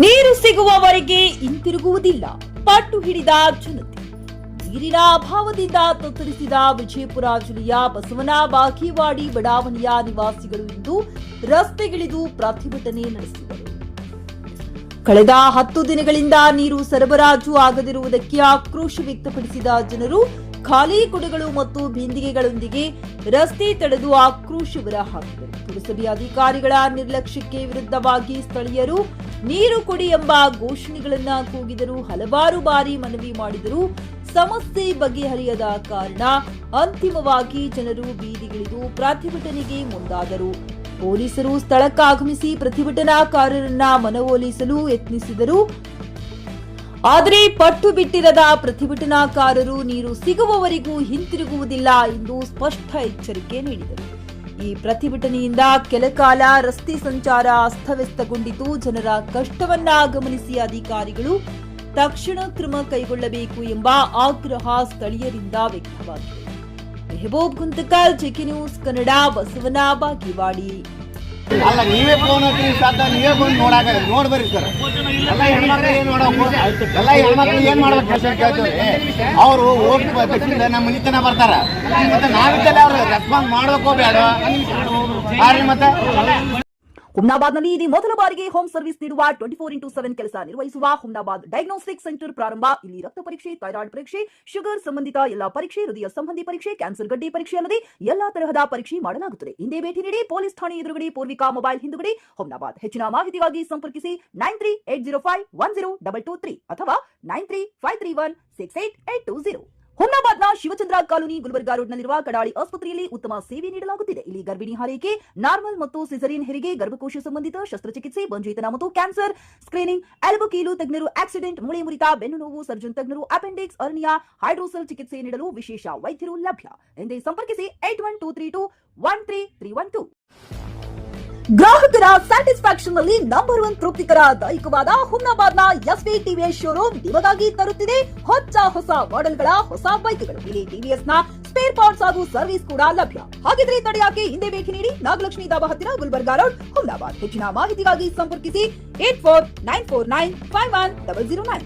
ನೀರು ಸಿಗುವವರೆಗೆ ಹಿಂತಿರುಗುವುದಿಲ್ಲ. ಪಟ್ಟು ಹಿಡಿದ ಜನತೆ. ನೀರಿನ ಅಭಾವದಿಂದ ತತ್ತರಿಸಿದ ವಿಜಯಪುರ ಜಿಲ್ಲೆಯ ಬಸವನ ಬಾಗೇವಾಡಿ ಬಡಾವಣೆಯ ನಿವಾಸಿಗಳು ಇಂದು ರಸ್ತೆಗಿಳಿದು ಪ್ರತಿಭಟನೆ ನಡೆಸಿದರು. ಕಳೆದ 10 ದಿನಗಳಿಂದ ನೀರು ಸರಬರಾಜು ಆಗದಿರುವುದಕ್ಕೆ ಆಕ್ರೋಶ ವ್ಯಕ್ತಪಡಿಸಿದ ಜನರು ಖಾಲಿ ಕುಡಗಳು ಮತ್ತು ಬಿಂದಿಗೆಗಳೊಂದಿಗೆ ರಸ್ತೆ ತಡೆದು ಆಕ್ರೋಶ ಹೊರಹಾಕಿದರು. ಪುರಸಭೆ ಅಧಿಕಾರಿಗಳ ನಿರ್ಲಕ್ಷ್ಯಕ್ಕೆ ವಿರುದ್ಧವಾಗಿ ಸ್ಥಳೀಯರು ನೀರು ಕೊಡಿ ಎಂಬ ಘೋಷಣೆಗಳನ್ನು ಕೂಗಿದರು. ಹಲವಾರು ಬಾರಿ ಮನವಿ ಮಾಡಿದರೂ ಸಮಸ್ಯೆ ಬಗೆಹರಿಯದ ಕಾರಣ ಅಂತಿಮವಾಗಿ ಜನರು ಬೀದಿಗಿಳಿದು ಪ್ರತಿಭಟನೆಗೆ ಮುಂದಾದರು. ಪೊಲೀಸರು ಸ್ಥಳಕ್ಕಾಗಮಿಸಿ ಪ್ರತಿಭಟನಾಕಾರರನ್ನ ಮನವೊಲಿಸಲು ಯತ್ನಿಸಿದರು. ಆದರೆ ಪಟ್ಟು ಬಿಟ್ಟಿರದ ಪ್ರತಿಭಟನಾಕಾರರು ನೀರು ಸಿಗುವವರೆಗೂ ಹಿಂತಿರುಗುವುದಿಲ್ಲ ಎಂದು ಸ್ಪಷ್ಟ ಎಚ್ಚರಿಕೆ ನೀಡಿದರು. ಈ ಪ್ರತಿಭಟನೆಯಿಂದ ಕೆಲಕಾಲ ರಸ್ತೆ ಸಂಚಾರ ಅಸ್ತವ್ಯಸ್ತಗೊಂಡಿತು. ಜನರ ಕಷ್ಟವನ್ನ ಗಮನಿಸಿ ಅಧಿಕಾರಿಗಳು ತಕ್ಷಣ ಕ್ರಮ ಕೈಗೊಳ್ಳಬೇಕು ಎಂಬ ಆಗ್ರಹ ಸ್ಥಳೀಯರಿಂದ ವ್ಯಕ್ತವಾಗಿದೆ. Mehboob Guntakal, JK news Kannada, Basavana Bagewadi. ಅಲ್ಲ, ನೀವೇ ಫೋನ್ ಹತ್ತಿ ಸಾಧ್ಯ, ನೀವೇ ಬಂದು ನೋಡ್ಬರ್ರಿ ಸರ್. ಎಲ್ಲ ಹೆಣ್ಮಕ್ಳು ಏನ್ ಮಾಡ್ಬೇಕು ಕೇಳ್ತೀವಿ. ಅವರು ಓಟ್ ತಕ್ಷಣ ನಮ್ಮ ಮನಿತನ ಬರ್ತಾರ. ಮತ್ತೆ ನಾವಿದ್ದಲ್ಲ ಅವ್ರು ರೆಸ್ಪಾನ್ಸ್ ಮಾಡ್ಬೇಕೋ ಬೇಡ ಮತ್ತೆ. ಹುಮ್ನಾಬಾದ್ನಲ್ಲಿ ಇದು ಮೊದಲ ಬಾರಿಗೆ ಹೋಮ್ ಸರ್ವಿಸ್ ನೀಡುವ 24x7 ಕೆಲಸ ನಿರ್ವಹಿಸುವ ಹುಮ್ನಾಬಾದ್ ಡಯಾಗ್ನೋಸ್ಟಿಕ್ ಸೆಂಟರ್ ಪ್ರಾರಂಭ. ಇಲ್ಲಿ ರಕ್ತ ಪರೀಕ್ಷೆ, ಥೈರಾಯ್ಡ್ ಪರೀಕ್ಷೆ, ಶುಗರ್ ಸಂಬಂಧಿತ ಎಲ್ಲಾ ಪರೀಕ್ಷೆ, ಹೃದಯ ಸಂಬಂಧಿ ಪರೀಕ್ಷೆ, ಕ್ಯಾನ್ಸರ್ ಗಡ್ಡೆ ಪರೀಕ್ಷೆ ಅಲ್ಲದೆ ಎಲ್ಲಾ ತರಹದ ಪರೀಕ್ಷೆ ಮಾಡಲಾಗುತ್ತದೆ. ಹಿಂದೆ ಭೇಟಿ ನೀಡಿ. ಪೊಲೀಸ್ ಠಾಣೆ ಎದುರುಗಡೆ, ಪೂರ್ವಿಕಾ ಮೊಬೈಲ್ ಹಿಂದುಗಡೆ, ಹುಮ್ನಾಬಾದ್. ಹೆಚ್ಚಿನ ಮಾಹಿತಿಗಾಗಿ ಸಂಪರ್ಕಿಸಿ 9380510223 ಅಥವಾ 9353168820. ಹುಮ್ನಾಬಾದ್ನ ಶಿವಚಂದ್ರ ಕಾಲೋನಿ, ಗುಲ್ಬರ್ಗಾ ರೋಡ್ನಲ್ಲಿರುವ ಕಡಾಳಿ ಆಸ್ಪತ್ರೆಯಲ್ಲಿ ಉತ್ತಮ ಸೇವೆ ನೀಡಲಾಗುತ್ತಿದೆ. ಇಲ್ಲಿ ಗರ್ಭಿಣಿ ಹಾರೈಕೆ, ನಾರ್ಮಲ್ ಮತ್ತು ಸಿಸರಿಯನ್ ಹೆರಿಗೆ, ಗರ್ಭಕೋಶ ಸಂಬಂಧಿತ ಶಸ್ತ್ರಚಿಕಿತ್ಸೆ, ಬಂಜೇತನ ಮತ್ತು ಕ್ಯಾನ್ಸರ್ ಸ್ಕ್ರೀನಿಂಗ್, ಎಲ್ಬೋ ಕೀಲು ತಜ್ಞರು, ಆಕ್ಸಿಡೆಂಟ್, ಮೂಳೆ ಮುರಿತ, ಬೆನ್ನು ನೋವು, ಸರ್ಜನ್ ತಜ್ಞರು, ಅಪೆಂಡಿಕ್ಸ್, ಅರ್ನಿಯಾ, ಹೈಡ್ರೋಸೆಲ್ ಚಿಕಿತ್ಸೆ ನೀಡಲು ವಿಶೇಷ ವೈದ್ಯರು ಲಭ್ಯ. ಎಂದೇ ಸಂಪರ್ಕಿಸಿ 8123213312. ಗ್ರಾಹಕರ ಸ್ಯಾಟಿಸ್ಫ್ಯಾಕ್ಷನ್ ನಲ್ಲಿ ನಂಬರ್ 1 ತೃಪ್ತಿಕರ ದೈಹಿಕವಾದ ಹುಮ್ನಾಬಾದ್ನ ಎಸ್ವಿ ಟಿವಿಎಸ್ ಶೋರೂಮ್ ನಿಮಗಾಗಿ ತರುತ್ತಿದೆ ಹೊಸ ಮಾಡೆಲ್ಗಳ ಹೊಸ ಬೈಕ್ಗಳು. ಇಲ್ಲಿ ಟಿವಿಎಸ್ ನ ಸ್ಪೇರ್ ಪಾರ್ಟ್ಸ್ ಹಾಗೂ ಸರ್ವಿಸ್ ಕೂಡ ಲಭ್ಯ. ಹಾಗಿದ್ರೆ ತಡೆಯಾಕೆ ಹಿಂದೆ ಭೇಟಿ ನೀಡಿ. ನಾಗಲಕ್ಷ್ಮಿ ದಾಬಾ ಹತ್ತಿರ, ಗುಲ್ಬರ್ಗಾ ರೋಡ್, ಹುಮ್ನಾಬಾದ್. ಹೆಚ್ಚಿನ ಮಾಹಿತಿಗಾಗಿ ಸಂಪರ್ಕಿಸಿ 8494951009.